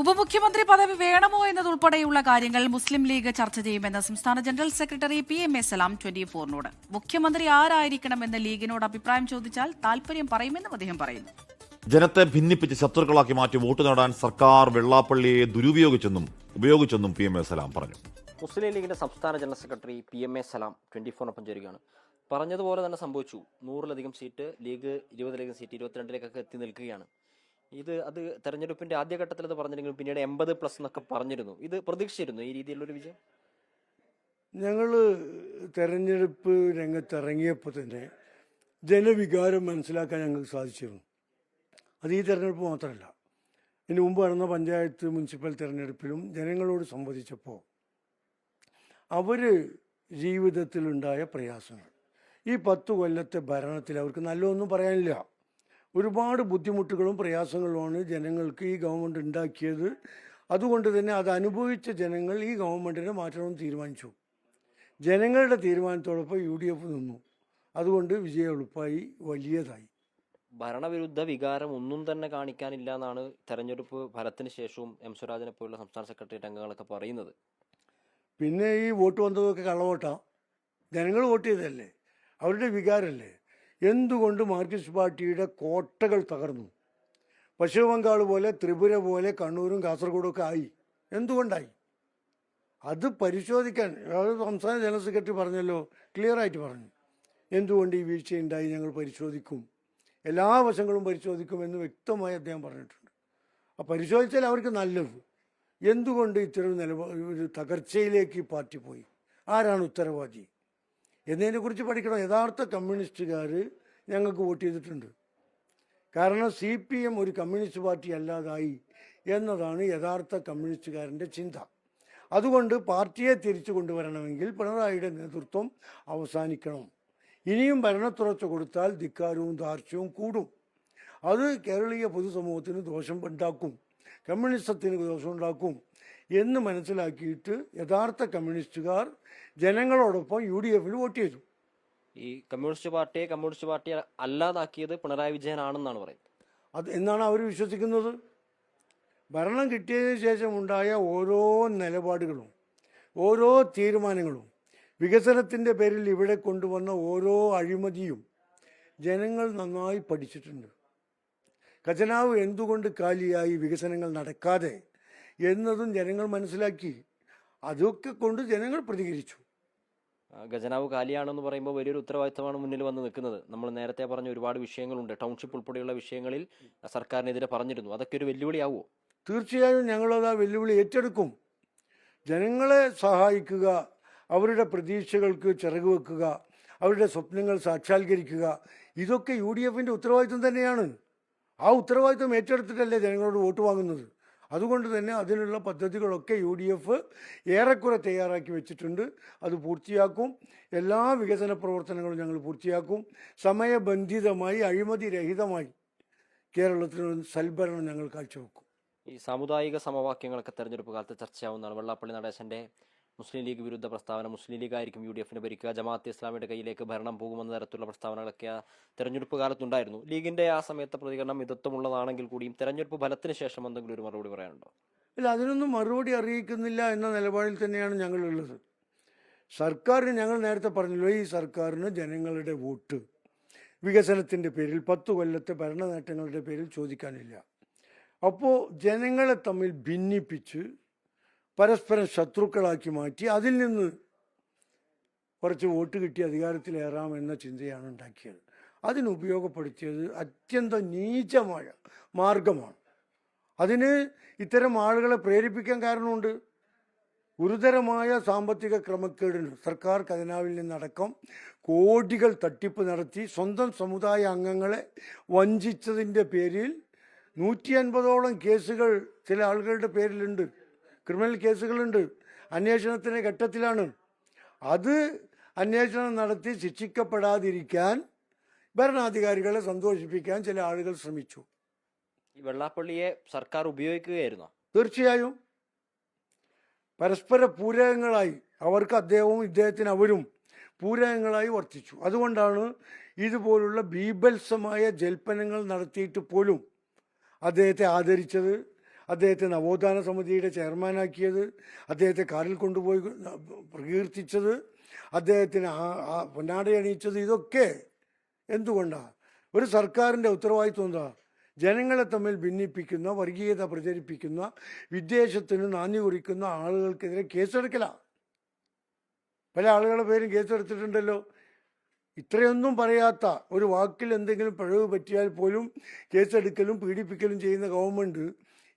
ഉപമുഖ്യമന്ത്രി പദവി വേണമോ എന്നതുൾപ്പെടെയുള്ള കാര്യങ്ങൾ മുസ്ലിം ലീഗ് ചർച്ച ചെയ്യുമെന്ന് സംസ്ഥാന ജനറൽ സെക്രട്ടറി PMA സലാം 24-നോട്. മുഖ്യമന്ത്രി ആരായിരിക്കണമെന്ന് ലീഗിനോട് അഭിപ്രായം ചോദിച്ചാൽ താൽപര്യം പറയുമെന്നും അദ്ദേഹം പറയുന്നു. ജനത്തെ ഭിന്നിപ്പിച്ച് ശത്രുക്കളാക്കി മാറ്റി വോട്ട് നേടാൻ സർക്കാർ വെള്ളാപ്പള്ളിയെ ഉപയോഗിച്ചെന്നും PMA സലാം പറഞ്ഞു. മുസ്ലിം ലീഗിന്റെ സംസ്ഥാന ജനറൽ സെക്രട്ടറി PMA സലാം 24-നൊപ്പം ചേരുകയാണ്. പറഞ്ഞതുപോലെ തന്നെ സംഭവിച്ചു. 100-ലധികം സീറ്റ് ലീഗ് 20-ലധികം സീറ്റ് 22-ലേക്കൊക്കെ എത്തി നിൽക്കുകയാണ്. അത് തെരഞ്ഞെടുപ്പിന്റെ ആദ്യഘട്ടത്തിൽ അത് പറഞ്ഞിരുന്നെങ്കിലും പിന്നീട് 80+ എന്നൊക്കെ പറഞ്ഞിരുന്നു. ഇത് പ്രതീക്ഷിച്ചിരുന്നു ഈ രീതിയിലുള്ളൊരു വിജയം? ഞങ്ങൾ തെരഞ്ഞെടുപ്പ് രംഗത്തിറങ്ങിയപ്പോൾ തന്നെ ജനവികാരം മനസ്സിലാക്കാൻ ഞങ്ങൾക്ക് സാധിച്ചിരുന്നു. അത് ഈ തെരഞ്ഞെടുപ്പ് മാത്രമല്ല, ഇതിനു മുമ്പ് നടന്ന പഞ്ചായത്ത് മുനിസിപ്പൽ തെരഞ്ഞെടുപ്പിലും ജനങ്ങളോട് സംവദിച്ചപ്പോൾ അവർ ജീവിതത്തിലുണ്ടായ പ്രയാസങ്ങൾ, ഈ 10 കൊല്ലത്തെ ഭരണത്തിൽ അവർക്ക് നല്ലതൊന്നും പറയാനില്ല. ഒരുപാട് ബുദ്ധിമുട്ടുകളും പ്രയാസങ്ങളുമാണ് ജനങ്ങൾക്ക് ഈ ഗവൺമെൻറ് ഉണ്ടാക്കിയത്. അതുകൊണ്ട് തന്നെ അത് അനുഭവിച്ച ജനങ്ങൾ ഈ ഗവൺമെൻറ്റിനെ മാറ്റണമെന്ന് തീരുമാനിച്ചു. ജനങ്ങളുടെ തീരുമാനത്തോടൊപ്പം UDF നിന്നു. അതുകൊണ്ട് വിജയം എളുപ്പമായി, വലിയതായി. ഭരണവിരുദ്ധ വികാരം ഒന്നും തന്നെ കാണിക്കാനില്ല എന്നാണ് തെരഞ്ഞെടുപ്പ് ഫലത്തിന് ശേഷവും M സ്വരാജിനെ പോലുള്ള സംസ്ഥാന സെക്രട്ടേറിയറ്റ് അംഗങ്ങളൊക്കെ പറയുന്നത്. പിന്നെ ഈ വോട്ട് വന്നതൊക്കെ കള്ളവോട്ടാ. ജനങ്ങൾ വോട്ട് ചെയ്തതല്ലേ, അവരുടെ വികാരമല്ലേ. എന്തുകൊണ്ട് മാർക്സിസ്റ്റ് പാർട്ടിയുടെ കോട്ടകൾ തകർന്നു? പശ്ചിമ ബംഗാൾ പോലെ, ത്രിപുര പോലെ, കണ്ണൂരും കാസർഗോഡും ഒക്കെ ആയി. എന്തുകൊണ്ടായി? അത് പരിശോധിക്കാൻ സംസ്ഥാന ജനറൽ സെക്രട്ടറി പറഞ്ഞല്ലോ, ക്ലിയറായിട്ട് പറഞ്ഞു. എന്തുകൊണ്ട് ഈ വീഴ്ചയുണ്ടായി ഞങ്ങൾ പരിശോധിക്കും, എല്ലാ വശങ്ങളും പരിശോധിക്കുമെന്ന് വ്യക്തമായി അദ്ദേഹം പറഞ്ഞിട്ടുണ്ട്. ആ പരിശോധിച്ചാൽ അവർക്ക് നല്ലത്. എന്തുകൊണ്ട് ഇത്തരം ഒരു തകർച്ചയിലേക്ക് ഈ പാർട്ടി പോയി, ആരാണ് ഉത്തരവാദി എന്നതിനെക്കുറിച്ച് പഠിക്കണം. യഥാർത്ഥ കമ്മ്യൂണിസ്റ്റുകാർ ഞങ്ങൾക്ക് വോട്ട് ചെയ്തിട്ടുണ്ട്. കാരണം CPM ഒരു കമ്മ്യൂണിസ്റ്റ് പാർട്ടി അല്ലാതായി എന്നതാണ് യഥാർത്ഥ കമ്മ്യൂണിസ്റ്റുകാരൻ്റെ ചിന്ത. അതുകൊണ്ട് പാർട്ടിയെ തിരിച്ചു കൊണ്ടുവരണമെങ്കിൽ പിണറായിയുടെ നേതൃത്വം അവസാനിക്കണം. ഇനിയും ഭരണത്തുടർച്ച കൊടുത്താൽ ധിക്കാരവും ധാർഷ്ട്യവും കൂടും. അത് കേരളീയ പൊതുസമൂഹത്തിന് ദോഷം ഉണ്ടാക്കും, കമ്മ്യൂണിസത്തിന് ദോഷമുണ്ടാക്കും എന്ന് മനസ്സിലാക്കിയിട്ട് യഥാർത്ഥ കമ്മ്യൂണിസ്റ്റുകാർ ജനങ്ങളോടൊപ്പം UDFന് വോട്ട് ചെയ്തു. ഈ കമ്മ്യൂണിസ്റ്റ് പാർട്ടിയെ അല്ലാതാക്കിയത് പിണറായി വിജയനാണെന്നാണ് പറയുന്നത്. അത് എന്നാണ് അവർ വിശ്വസിക്കുന്നത്. ഭരണം കിട്ടിയതിന് ശേഷം ഉണ്ടായ ഓരോ നിലപാടുകളും, ഓരോ തീരുമാനങ്ങളും, വികസനത്തിൻ്റെ പേരിൽ ഇവിടെ കൊണ്ടുവന്ന ഓരോ അഴിമതിയും ജനങ്ങൾ നന്നായി പഠിച്ചിട്ടുണ്ട്. ഖജനാവ് എന്തുകൊണ്ട് കാലിയായി, വികസനങ്ങൾ നടക്കാതെ എന്നതും ജനങ്ങൾ മനസ്സിലാക്കി. അതൊക്കെ കൊണ്ട് ജനങ്ങൾ പ്രതികരിച്ചു. ഖജനാവ് കാലിയാണെന്ന് പറയുമ്പോൾ വലിയൊരു ഉത്തരവാദിത്തമാണ് മുന്നിൽ വന്ന് നിൽക്കുന്നത്. നമ്മൾ നേരത്തെ പറഞ്ഞ ഒരുപാട് വിഷയങ്ങളുണ്ട്. ടൗൺഷിപ്പ് ഉൾപ്പെടെയുള്ള വിഷയങ്ങളിൽ സർക്കാരിനെതിരെ പറഞ്ഞിരുന്നു. അതൊക്കെ ഒരു വെല്ലുവിളിയാവുമോ? തീർച്ചയായും ഞങ്ങളത് ആ വെല്ലുവിളി ഏറ്റെടുക്കും. ജനങ്ങളെ സഹായിക്കുക, അവരുടെ പ്രതീക്ഷകൾക്ക് ചിറക് വെക്കുക, അവരുടെ സ്വപ്നങ്ങൾ സാക്ഷാത്കരിക്കുക, ഇതൊക്കെ UDFൻ്റെ ഉത്തരവാദിത്വം തന്നെയാണ്. ആ ഉത്തരവാദിത്വം ഏറ്റെടുത്തിട്ടല്ലേ ജനങ്ങളോട് വോട്ട് വാങ്ങുന്നത്. അതുകൊണ്ട് തന്നെ അതിനുള്ള പദ്ധതികളൊക്കെ UDF ഏറെക്കുറെ തയ്യാറാക്കി വെച്ചിട്ടുണ്ട്. അത് പൂർത്തിയാക്കും. എല്ലാ വികസന പ്രവർത്തനങ്ങളും ഞങ്ങൾ പൂർത്തിയാക്കും. സമയബന്ധിതമായി, അഴിമതി രഹിതമായി കേരളത്തിന് സൽഭരണം ഞങ്ങൾ കാഴ്ചവെക്കും. ഈ സാമുദായിക സമവാക്യങ്ങളൊക്കെ തെരഞ്ഞെടുപ്പ് കാലത്ത് ചർച്ചയാവുന്നതാണ്. വെള്ളാപ്പള്ളി നടേശന്റെ മുസ്ലിം ലീഗ് വിരുദ്ധ പ്രസ്താവന, മുസ്ലിം ലീഗ് ആയിരിക്കും UDFനെ ഭരിക്കുക, ജമാഅത്തെ ഇസ്ലാമിയുടെ കയ്യിലേക്ക് ഭരണം പോകുമെന്ന തരത്തിലുള്ള പ്രസ്താവനകളൊക്കെ തെരഞ്ഞെടുപ്പ് കാലത്തുണ്ടായിരുന്നു. ലീഗിന്റെ ആ സമയത്തെ പ്രതികരണം മിതത്വമുള്ളതാണെങ്കിൽ കൂടിയും തെരഞ്ഞെടുപ്പ് ഫലത്തിന് ശേഷം എന്തെങ്കിലും ഒരു മറുപടി പറയാനുണ്ടോ? ഇല്ല, അതിനൊന്നും മറുപടി അറിയിക്കുന്നില്ല എന്ന നിലപാടിൽ തന്നെയാണ് ഞങ്ങളുള്ളത്. സർക്കാരിന് ഞങ്ങൾ നേരത്തെ പറഞ്ഞല്ലോ, ഈ സർക്കാരിന് ജനങ്ങളുടെ വോട്ട് വികസനത്തിൻ്റെ പേരിൽ, 10 കൊല്ലത്തെ ഭരണ നേട്ടങ്ങളുടെ പേരിൽ ചോദിക്കാനില്ല. അപ്പോൾ ജനങ്ങളെ തമ്മിൽ ഭിന്നിപ്പിച്ച് പരസ്പരം ശത്രുക്കളാക്കി മാറ്റി അതിൽ നിന്ന് കുറച്ച് വോട്ട് കിട്ടി അധികാരത്തിലേറാമെന്ന ചിന്തയാണ് ഉണ്ടാക്കിയത്. അതിനുപയോഗപ്പെടുത്തിയത് അത്യന്തം നീചമായ മാർഗമാണ്. അതിന് ഇത്തരം ആളുകളെ പ്രേരിപ്പിക്കാൻ കാരണമുണ്ട്. ഗുരുതരമായ സാമ്പത്തിക ക്രമക്കേടിന് സർക്കാർ ഖജനാവിൽ നിന്നടക്കം കോടികൾ തട്ടിപ്പ് നടത്തി സ്വന്തം സമുദായ അംഗങ്ങളെ വഞ്ചിച്ചതിൻ്റെ പേരിൽ 150ഓളം കേസുകൾ ചില ആളുകളുടെ പേരിലുണ്ട്. ക്രിമിനൽ കേസുകളുണ്ട്. അന്വേഷണത്തിൻ്റെ ഘട്ടത്തിലാണ്. അത് അന്വേഷണം നടത്തി ശിക്ഷിക്കപ്പെടാതിരിക്കാൻ ഭരണാധികാരികളെ സന്തോഷിപ്പിക്കാൻ ചില ആളുകൾ ശ്രമിച്ചു. ഈ വെള്ളാപ്പള്ളിയെ സർക്കാർ ഉപയോഗിക്കുകയായിരുന്നോ? തീർച്ചയായും. പരസ്പര പൂരകങ്ങളായി അവർക്ക് അദ്ദേഹവും ഇദ്ദേഹത്തിന് അവരും പൂരകങ്ങളായി വർത്തിച്ചു. അതുകൊണ്ടാണ് ഇതുപോലുള്ള ബീഭത്സമായ ജൽപ്പനങ്ങൾ നടത്തിയിട്ട് പോലും അദ്ദേഹത്തെ ആദരിച്ചത്, അദ്ദേഹത്തെ നവോത്ഥാന സമിതിയുടെ ചെയർമാനാക്കിയത്, അദ്ദേഹത്തെ കാറിൽ കൊണ്ടുപോയി പ്രകീർത്തിച്ചത്, അദ്ദേഹത്തിന് പൊന്നാടയണിയിച്ചത്, ഇതൊക്കെ എന്തുകൊണ്ടാണ്? ഒരു സർക്കാരിൻ്റെ ഉത്തരവാദിത്വം എന്താ? ജനങ്ങളെ തമ്മിൽ ഭിന്നിപ്പിക്കുന്ന, വർഗീയത പ്രചരിപ്പിക്കുന്ന, വിദ്വേഷത്തിന് നാന്ദി കുറിക്കുന്ന ആളുകൾക്കെതിരെ കേസെടുക്കല. പല ആളുകളുടെ പേരും കേസെടുത്തിട്ടുണ്ടല്ലോ. ഇത്രയൊന്നും പറയാത്ത, ഒരു വാക്കിൽ എന്തെങ്കിലും പിഴവ് പറ്റിയാൽ പോലും കേസെടുക്കലും പീഡിപ്പിക്കലും ചെയ്യുന്ന ഗവൺമെൻറ്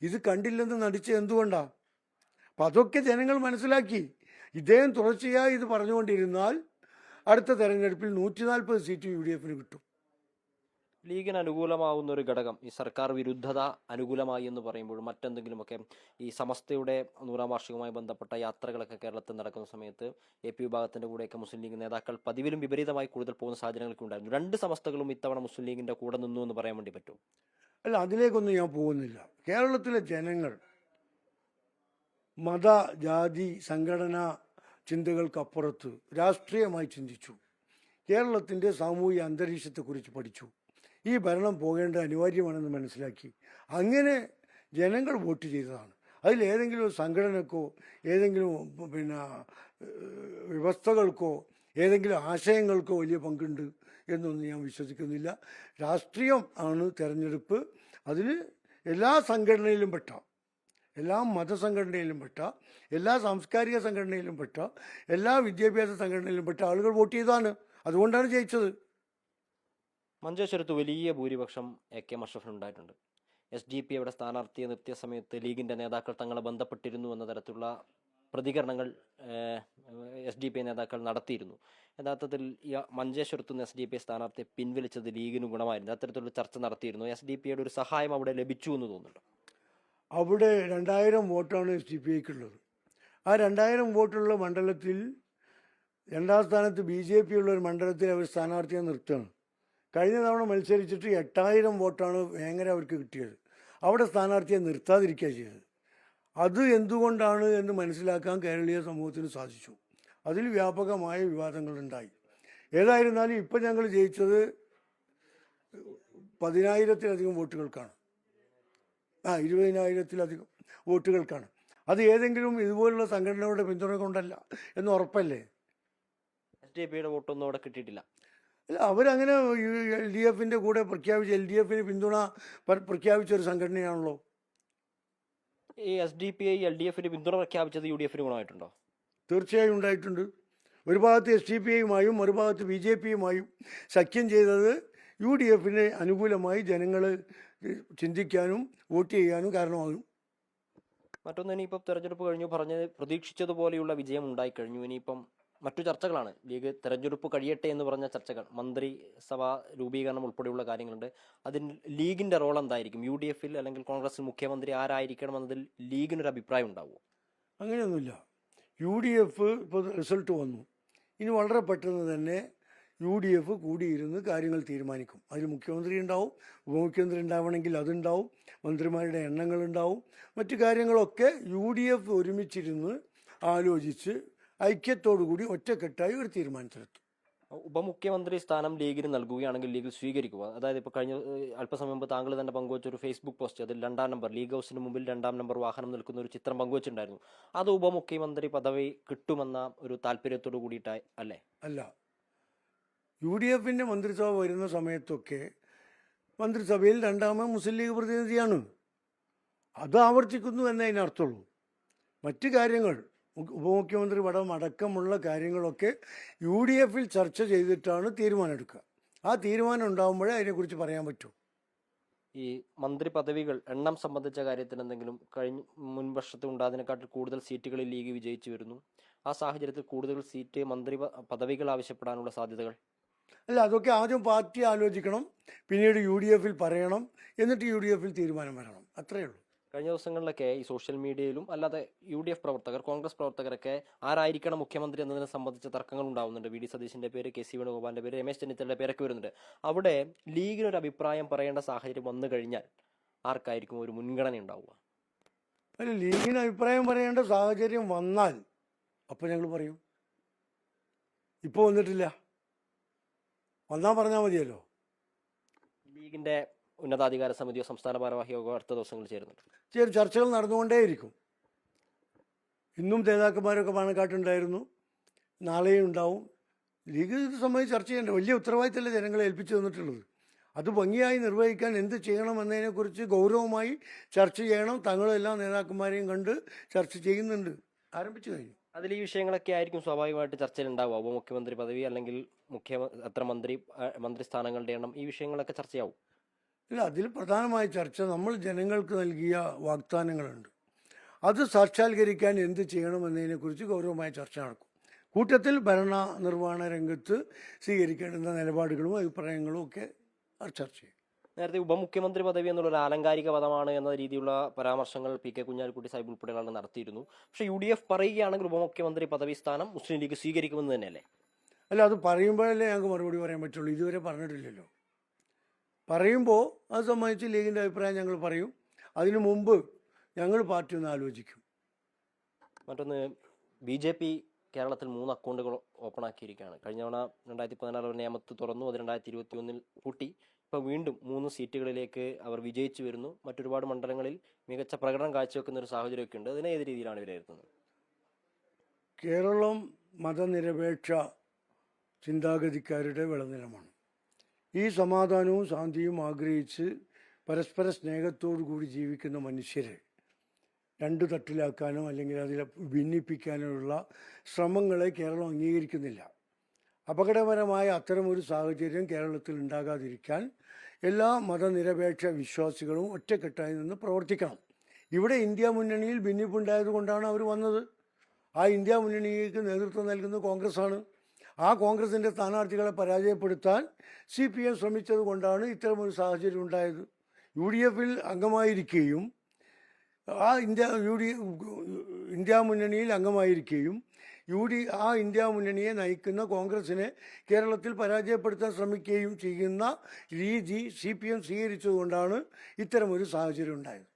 ഇത് കണ്ടില്ലെന്ന് നടിച്ച് എന്തുകൊണ്ടാണ്? അപ്പം അതൊക്കെ ജനങ്ങൾ മനസ്സിലാക്കി. ഇദ്ദേഹം തുടർച്ചയായി ഇത് പറഞ്ഞുകൊണ്ടിരുന്നാൽ അടുത്ത തെരഞ്ഞെടുപ്പിൽ 140 സീറ്റ് UDF കിട്ടും. ലീഗിന് അനുകൂലമാവുന്ന ഒരു ഘടകം ഈ സർക്കാർ വിരുദ്ധത അനുകൂലമായി എന്ന് പറയുമ്പോഴും മറ്റെന്തെങ്കിലുമൊക്കെ ഈ സമസ്തയുടെ 100ാം വാർഷികവുമായി ബന്ധപ്പെട്ട യാത്രകളൊക്കെ കേരളത്തിൽ നടക്കുന്ന സമയത്ത് AP വിഭാഗത്തിന്റെ കൂടെയൊക്കെ മുസ്ലിം ലീഗ് നേതാക്കൾ പതിവിലും വിപരീതമായി കൂടുതൽ പോകുന്ന സാഹചര്യങ്ങളൊക്കെ ഉണ്ടായിരുന്നു. 2 സമസ്തകളും ഇത്തവണ മുസ്ലിം ലീഗിന്റെ കൂടെ നിന്നു എന്ന് പറയാൻ വേണ്ടി പറ്റും? അല്ല, അതിലേക്കൊന്നും ഞാൻ പോകുന്നില്ല. കേരളത്തിലെ ജനങ്ങൾ മത, ജാതി, സംഘടനാ ചിന്തകൾക്കപ്പുറത്ത് രാഷ്ട്രീയമായി ചിന്തിച്ചു. കേരളത്തിൻ്റെ സാമൂഹിക അന്തരീക്ഷത്തെക്കുറിച്ച് പഠിച്ചു. ഈ ഭരണം പോകേണ്ടത് അനിവാര്യമാണെന്ന് മനസ്സിലാക്കി. അങ്ങനെ ജനങ്ങൾ വോട്ട് ചെയ്തതാണ്. അതിലേതെങ്കിലും ഒരു സംഘടനക്കോ ഏതെങ്കിലും വ്യവസ്ഥകൾക്കോ ഏതെങ്കിലും ആശയങ്ങൾക്കോ വലിയ പങ്കുണ്ട് എന്നൊന്നും ഞാൻ വിശ്വസിക്കുന്നില്ല. രാഷ്ട്രീയം ആണ് തെരഞ്ഞെടുപ്പ്. അതിൽ എല്ലാ സംഘടനയിലും പെട്ട, എല്ലാ മതസംഘടനയിലും പെട്ട, എല്ലാ സാംസ്കാരിക സംഘടനയിലും പെട്ട, എല്ലാ വിദ്യാഭ്യാസ സംഘടനയിലും പെട്ട ആളുകൾ വോട്ട് ചെയ്തതാണ്. അതുകൊണ്ടാണ് ജയിച്ചത്. മഞ്ചേശ്വരത്ത് വലിയ ഭൂരിപക്ഷം AK മഷറഫിനുണ്ടായിട്ടുണ്ട്. SDP അവിടെ സ്ഥാനാർത്ഥിയെ നിർത്തിയ സമയത്ത് ലീഗിന്റെ നേതാക്കൾ തങ്ങളെ ബന്ധപ്പെട്ടിരുന്നു എന്ന തരത്തിലുള്ള പ്രതികരണങ്ങൾ SDP നേതാക്കൾ നടത്തിയിരുന്നു. യഥാർത്ഥത്തിൽ ഈ മഞ്ചേശ്വരത്തു നിന്ന് SDP സ്ഥാനാർത്ഥിയെ പിൻവലിച്ചത് ലീഗിന് ഗുണമായിരുന്നു. അത്തരത്തിലുള്ള ചർച്ച നടത്തിയിരുന്നു. SDP ഒരു സഹായം അവിടെ ലഭിച്ചു എന്ന് തോന്നുന്നുണ്ട്. അവിടെ 2000 വോട്ടാണ് SDP-ക്കുള്ളത്. ആ 2000 വോട്ടുള്ള മണ്ഡലത്തിൽ 2ാം സ്ഥാനത്ത് BJP ഉള്ള ഒരു മണ്ഡലത്തിൽ അവർ സ്ഥാനാർത്ഥിയെ നിർത്തുകയാണ്. കഴിഞ്ഞ തവണ മത്സരിച്ചിട്ട് 8000 വോട്ടാണ് വേങ്ങര അവർക്ക് കിട്ടിയത്. അവിടെ സ്ഥാനാർത്ഥിയെ നിർത്താതിരിക്കുക ചെയ്തത്. അത് എന്തുകൊണ്ടാണ് എന്ന് മനസ്സിലാക്കാൻ കേരളീയ സമൂഹത്തിന് സാധിച്ചു. അതിൽ വ്യാപകമായ വിവാദങ്ങളുണ്ടായി. ഏതായിരുന്നാലും ഇപ്പം ഞങ്ങൾ ജയിച്ചത് 10,000-ലധികം വോട്ടുകൾക്കാണ്. 20,000-ലധികം വോട്ടുകൾക്കാണ്. അത് ഏതെങ്കിലും ഇതുപോലുള്ള സംഘടനകളുടെ പിന്തുണ കൊണ്ടല്ല എന്ന് ഉറപ്പല്ലേ? SDP-യുടെ വോട്ടൊന്നും അവിടെ കിട്ടിയിട്ടില്ല. അല്ല, അവരങ്ങനെ LDF-ന്റെ കൂടെ പ്രഖ്യാപിച്ച, LDF-ന് പിന്തുണ പ്രഖ്യാപിച്ച ഒരു സംഘടനയാണല്ലോ. ഈ SDP LDF-ന് പിന്തുണ പ്രഖ്യാപിച്ചത് UDF-ന് ഗുണമായിട്ടുണ്ടോ? തീർച്ചയായും ഉണ്ടായിട്ടുണ്ട്. ഒരു ഭാഗത്ത് SDPI-യുമായും മറുഭാഗത്ത് BJP-യുമായും സഖ്യം ചെയ്തത് UDF-ന് അനുകൂലമായി ജനങ്ങൾ ചിന്തിക്കാനും വോട്ട് ചെയ്യാനും കാരണമാകും. മറ്റൊന്ന്, ഇനിയിപ്പം തെരഞ്ഞെടുപ്പ് കഴിഞ്ഞു പ്രതീക്ഷിച്ചതുപോലെയുള്ള വിജയം ഉണ്ടായിക്കഴിഞ്ഞു. ഇനിയിപ്പം മറ്റു ചർച്ചകളാണ്. ലീഗ് തെരഞ്ഞെടുപ്പ് കഴിയട്ടെ എന്ന് പറഞ്ഞ ചർച്ചകൾ, മന്ത്രിസഭാ രൂപീകരണം ഉൾപ്പെടെയുള്ള കാര്യങ്ങളുണ്ട്. അതിൽ ലീഗിന്റെ റോൾ എന്തായിരിക്കും? UDF-ൽ അല്ലെങ്കിൽ കോൺഗ്രസിൽ മുഖ്യമന്ത്രി ആരായിരിക്കണം എന്നതിൽ ലീഗിനൊരു അഭിപ്രായം ഉണ്ടാവുമോ? അങ്ങനെയൊന്നുമില്ല. UDF ഇപ്പോൾ റിസൾട്ട് വന്നു. ഇനി വളരെ പെട്ടെന്ന് തന്നെ UDF കൂടിയിരുന്ന് കാര്യങ്ങൾ തീരുമാനിക്കും. അതിൽ മുഖ്യമന്ത്രി ഉണ്ടാവും, ഉപമുഖ്യമന്ത്രി ഉണ്ടാവണമെങ്കിൽ അതുണ്ടാവും, മന്ത്രിമാരുടെ എണ്ണങ്ങളുണ്ടാവും, മറ്റു കാര്യങ്ങളൊക്കെ UDF ഒരുമിച്ചിരുന്ന് ആലോചിച്ച് ഐക്യത്തോടുകൂടി ഒറ്റക്കെട്ടായി ഒരു തീരുമാനത്തിലെത്തും. ഉപമുഖ്യമന്ത്രി സ്ഥാനം ലീഗിന് നൽകുകയാണെങ്കിൽ ലീഗ് സ്വീകരിക്കുക? അതായത് ഇപ്പോൾ കഴിഞ്ഞ അല്പസമയം മുമ്പ് താങ്കൾ തന്നെ പങ്കുവച്ച ഒരു ഫേസ്ബുക്ക് പോസ്റ്റ്, അതിൽ 2ാം നമ്പർ ലീഗ് ഹൗസിന് മുമ്പിൽ 2ാം നമ്പർ വാഹനം നിൽക്കുന്ന ഒരു ചിത്രം പങ്കുവച്ചിട്ടുണ്ടായിരുന്നു. അത് ഉപമുഖ്യമന്ത്രി പദവി കിട്ടുമെന്ന ഒരു താല്പര്യത്തോടു കൂടിയിട്ടായി അല്ലേ? അല്ല, UDF-ന്റെ മന്ത്രിസഭ വരുന്ന സമയത്തൊക്കെ മന്ത്രിസഭയിൽ 2ാമത് മുസ്ലിം ലീഗ് പ്രതിനിധിയാണ്. അത് ആവർത്തിക്കുന്നു എന്നേ അതിനർത്ഥമുള്ളൂ. മറ്റു കാര്യങ്ങൾ, ഉപമുഖ്യമന്ത്രി പദം അടക്കമുള്ള കാര്യങ്ങളൊക്കെ UDF-ൽ ചർച്ച ചെയ്തിട്ടാണ് തീരുമാനമെടുക്കുക. ആ തീരുമാനം ഉണ്ടാകുമ്പോഴേ അതിനെക്കുറിച്ച് പറയാൻ പറ്റൂ. ഈ മന്ത്രി പദവികൾ എണ്ണം സംബന്ധിച്ച കാര്യത്തിൽ എന്തെങ്കിലും മുൻ വർഷത്തെ ഉണ്ടാതിനെക്കാട്ടിൽ കൂടുതൽ സീറ്റുകളിൽ ലീഗ് വിജയിച്ചു വരുന്നു. ആ സാഹചര്യത്തിൽ കൂടുതൽ സീറ്റ് മന്ത്രി പദവികൾ ആവശ്യപ്പെടാനുള്ള സാധ്യതകൾ? അല്ല, അതൊക്കെ ആദ്യം പാർട്ടി ആലോചിക്കണം, പിന്നീട് UDF-ൽ പറയണം, എന്നിട്ട് UDF-ൽ തീരുമാനം വരണം. അത്രയേ ഉള്ളൂ. കഴിഞ്ഞ ദിവസങ്ങളിലൊക്കെ ഈ സോഷ്യൽ മീഡിയയിലും അല്ലാതെ UDF പ്രവർത്തകർ, കോൺഗ്രസ് പ്രവർത്തകരൊക്കെ ആരായിരിക്കണം മുഖ്യമന്ത്രി എന്നതിനെ സംബന്ധിച്ച തർക്കങ്ങൾ ഉണ്ടാവുന്നുണ്ട്. VD സതീശന്റെ പേര്, KC വേണുഗോപാലിന്റെ പേര്, രമേശ് ചെന്നിത്തലയുടെ പേരൊക്കെ വരുന്നുണ്ട്. അവിടെ ലീഗിനൊരു അഭിപ്രായം പറയേണ്ട സാഹചര്യം വന്നു കഴിഞ്ഞാൽ ആർക്കായിരിക്കും ഒരു മുൻഗണന ഉണ്ടാവുക? അല്ല, ലീഗിന് അഭിപ്രായം പറയേണ്ട സാഹചര്യം വന്നാൽ അപ്പോൾ ഞങ്ങൾ പറയും. ഇപ്പോൾ വന്നിട്ടില്ല, വന്നാൽ പറഞ്ഞാൽ മതിയല്ലോ. ലീഗിന്റെ ഉന്നതാധികാര സമിതിയോ സംസ്ഥാന ഭാരവാഹി യോഗമോ അടുത്ത ദിവസങ്ങളിൽ ചേരുന്നുണ്ട്. ചർച്ചകൾ നടന്നുകൊണ്ടേയിരിക്കും. ഇന്നും നേതാക്കന്മാരൊക്കെ പാണക്കാട്ടുണ്ടായിരുന്നു, നാളെയും ഉണ്ടാവും. ലീഗ് ഇത് സംബന്ധിച്ച് ചർച്ച ചെയ്യേണ്ട വലിയ ഉത്തരവാദിത്തമല്ലേ ജനങ്ങളെ ഏൽപ്പിച്ചു തന്നിട്ടുള്ളത്. അത് ഭംഗിയായി നിർവഹിക്കാൻ എന്ത് ചെയ്യണമെന്നതിനെക്കുറിച്ച് ഗൗരവമായി ചർച്ച ചെയ്യണം. തങ്ങളെല്ലാ നേതാക്കന്മാരെയും കണ്ട് ചർച്ച ചെയ്യുന്നുണ്ട്, ആരംഭിച്ചു കഴിഞ്ഞു. അതിൽ ഈ വിഷയങ്ങളൊക്കെ ആയിരിക്കും സ്വാഭാവികമായിട്ട് ചർച്ചയിൽ ഉണ്ടാവുക. ഉപമുഖ്യമന്ത്രി പദവി അല്ലെങ്കിൽ എത്ര മന്ത്രി സ്ഥാനങ്ങളുടെ എണ്ണം, ഈ വിഷയങ്ങളൊക്കെ ചർച്ചയാവും. ഇല്ല, അതിൽ പ്രധാനമായ ചർച്ച നമ്മൾ ജനങ്ങൾക്ക് നൽകിയ വാഗ്ദാനങ്ങളുണ്ട്, അത് സാക്ഷാത്കരിക്കാൻ എന്ത് ചെയ്യണമെന്നതിനെക്കുറിച്ച് ഗൗരവമായ ചർച്ച നടക്കും. കൂട്ടത്തിൽ ഭരണ നിർവഹണ രംഗത്ത് സ്വീകരിക്കേണ്ടുന്ന നിലപാടുകളും അഭിപ്രായങ്ങളും ഒക്കെ ചർച്ച ചെയ്യും. നേരത്തെ ഉപമുഖ്യമന്ത്രി പദവി എന്നുള്ളൊരു ആലങ്കാരിക പദമാണ് എന്ന രീതിയിലുള്ള പരാമർശങ്ങൾ പി.കെ. കുഞ്ഞാലിക്കുട്ടി സാഹിബ് ഉൾപ്പെടെയുള്ള ആളുകൾ നടത്തിയിരുന്നു. പക്ഷേ UDF പറയുകയാണെങ്കിൽ ഉപമുഖ്യമന്ത്രി പദവി സ്ഥാനം മുസ്ലിം ലീഗ് സ്വീകരിക്കുമെന്ന് തന്നെയല്ലേ? അല്ല, അത് പറയുമ്പോഴല്ലേ ഞങ്ങൾക്ക് മറുപടി പറയാൻ പറ്റുള്ളൂ. ഇതുവരെ പറഞ്ഞിട്ടില്ലല്ലോ. പറയുമ്പോൾ അത് സംബന്ധിച്ച് ലീഗിൻ്റെ അഭിപ്രായം ഞങ്ങൾ പറയും. അതിനു മുമ്പ് ഞങ്ങൾ പാർട്ടി ഒന്ന് ആലോചിക്കും. മറ്റൊന്ന്, BJP കേരളത്തിൽ 3 അക്കൗണ്ടുകൾ ഓപ്പൺ ആക്കിയിരിക്കുകയാണ്. കഴിഞ്ഞ തവണ 2016 നിയമത്ത് തുറന്നു, അത് 2021 പൂട്ടി. ഇപ്പോൾ വീണ്ടും 3 സീറ്റുകളിലേക്ക് അവർ വിജയിച്ചു വരുന്നു. മറ്റൊരുപാട് മണ്ഡലങ്ങളിൽ മികച്ച പ്രകടനം കാഴ്ചവെക്കുന്ന ഒരു സാഹചര്യമൊക്കെ ഉണ്ട്. അതിനെ ഏത് രീതിയിലാണ് വിലയിരുത്തുന്നത്? കേരളം മതനിരപേക്ഷ ചിന്താഗതിക്കാരുടെ വിളനിലമാണ്. ഈ സമാധാനവും ശാന്തിയും ആഗ്രഹിച്ച് പരസ്പര സ്നേഹത്തോടു കൂടി ജീവിക്കുന്ന മനുഷ്യരെ രണ്ടു തട്ടിലാക്കാനോ അല്ലെങ്കിൽ അതിനെ ഭിന്നിപ്പിക്കാനുള്ള ശ്രമങ്ങളെ കേരളം അംഗീകരിക്കുന്നില്ല. അപകടകരമായ അത്തരമൊരു സാഹചര്യം കേരളത്തിൽ ഉണ്ടാകാതിരിക്കാൻ എല്ലാ മതനിരപേക്ഷ വിശ്വാസികളും ഒറ്റക്കെട്ടായി നിന്ന് പ്രവർത്തിക്കണം. ഇവിടെ ഇന്ത്യ മുന്നണിയിൽ ഭിന്നിപ്പുണ്ടായത് കൊണ്ടാണ് അവർ വന്നത്. ആ ഇന്ത്യ മുന്നണിക്ക് നേതൃത്വം നൽകുന്നത് കോൺഗ്രസ്സാണ്. ആ കോൺഗ്രസിൻ്റെ സ്ഥാനാർത്ഥികളെ പരാജയപ്പെടുത്താൻ CPM ശ്രമിച്ചത് കൊണ്ടാണ് ഇത്തരമൊരു സാഹചര്യം ഉണ്ടായത്. UDF അംഗമായിരിക്കുകയും ഇന്ത്യ മുന്നണിയിൽ അംഗമായിരിക്കുകയും ആ ഇന്ത്യ മുന്നണിയെ നയിക്കുന്ന കോൺഗ്രസിനെ കേരളത്തിൽ പരാജയപ്പെടുത്താൻ ശ്രമിക്കുകയും ചെയ്യുന്ന രീതി CPM സ്വീകരിച്ചതുകൊണ്ടാണ് ഇത്തരമൊരു സാഹചര്യം ഉണ്ടായത്.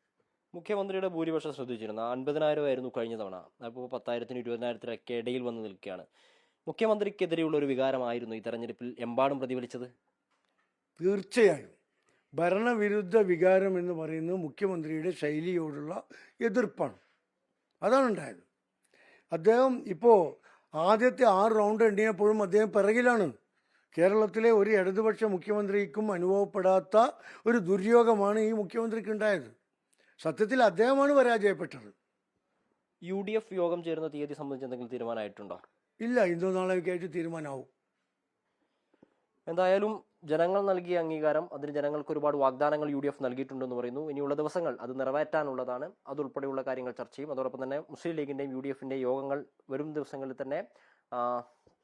മുഖ്യമന്ത്രിയുടെ ഭൂരിപക്ഷം ശ്രദ്ധിച്ചിരുന്നു. 50,000 ആയിരുന്നു കഴിഞ്ഞ തവണ. അപ്പോൾ 10,000-നും 20,000-ത്തിനൊക്കെ ഇടയിൽ വന്ന് നിൽക്കുകയാണ്. മുഖ്യമന്ത്രിക്കെതിരെയുള്ള ഒരു വികാരമായിരുന്നു ഈ തെരഞ്ഞെടുപ്പിൽ എമ്പാടും പ്രതിഫലിച്ചത്. തീർച്ചയായും ഭരണവിരുദ്ധ വികാരം എന്ന് പറയുന്നത് മുഖ്യമന്ത്രിയുടെ ശൈലിയോടുള്ള എതിർപ്പാണ്. അതാണ് ഉണ്ടായത്. അദ്ദേഹം ഇപ്പോൾ ആദ്യത്തെ 6 റൗണ്ട് എണ്ണിയപ്പോഴും അദ്ദേഹം പിറകിലാണ്. കേരളത്തിലെ ഒരു ഇടതുപക്ഷ മുഖ്യമന്ത്രിക്കും അനുഭവപ്പെടാത്ത ഒരു ദുര്യോഗമാണ് ഈ മുഖ്യമന്ത്രിക്ക് ഉണ്ടായത്. സത്യത്തിൽ അദ്ദേഹമാണ് പരാജയപ്പെട്ടത്. UDF യോഗം ചേരുന്ന തീയതി സംബന്ധിച്ച് എന്തെങ്കിലും തീരുമാനമായിട്ടുണ്ടോ? ഇല്ല, ഇന്നോ നാളെയൊക്കെ ആയിട്ട് തീരുമാനമാവും. എന്തായാലും ജനങ്ങൾ നൽകിയ അംഗീകാരം, അതിന് ജനങ്ങൾക്ക് ഒരുപാട് വാഗ്ദാനങ്ങൾ UDF നൽകിയിട്ടുണ്ടെന്ന് പറയുന്നു. ഇനിയുള്ള ദിവസങ്ങൾ അത് നിറവേറ്റാനുള്ളതാണ്. അതുൾപ്പെടെയുള്ള കാര്യങ്ങൾ ചർച്ച ചെയ്യും. അതോടൊപ്പം തന്നെ മുസ്ലിം ലീഗിൻ്റെയും UDF-ൻ്റെയും യോഗങ്ങൾ വരും ദിവസങ്ങളിൽ തന്നെ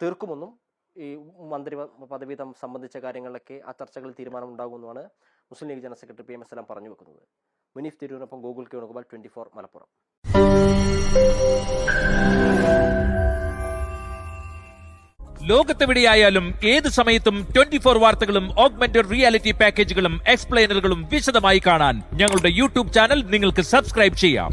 തീർക്കുമെന്നും ഈ മന്ത്രി പദവി സംബന്ധിച്ച കാര്യങ്ങളിലൊക്കെ ആ ചർച്ചകളിൽ തീരുമാനം ഉണ്ടാകുമെന്നുമാണ് മുസ്ലിം ലീഗ് ജനറൽ സെക്രട്ടറി PM എസ്സലാം പറഞ്ഞു വെക്കുന്നത്. മുനീഫ് തിരൂരിനൊപ്പം ഗോകുൽ കെ വേണുഗോപാൽ, 24 മലപ്പുറം. ലോകത്തെവിടെയായാലും ഏത് സമയത്തും 24 വാർത്തകളും ഓഗ്മെന്റഡ് റിയാലിറ്റി പാക്കേജുകളും എക്സ്പ്ലെയിനറുകളും വിശദമായി കാണാൻ ഞങ്ങളുടെ YouTube ചാനൽ നിങ്ങൾക്ക് സബ്സ്ക്രൈബ് ചെയ്യാം.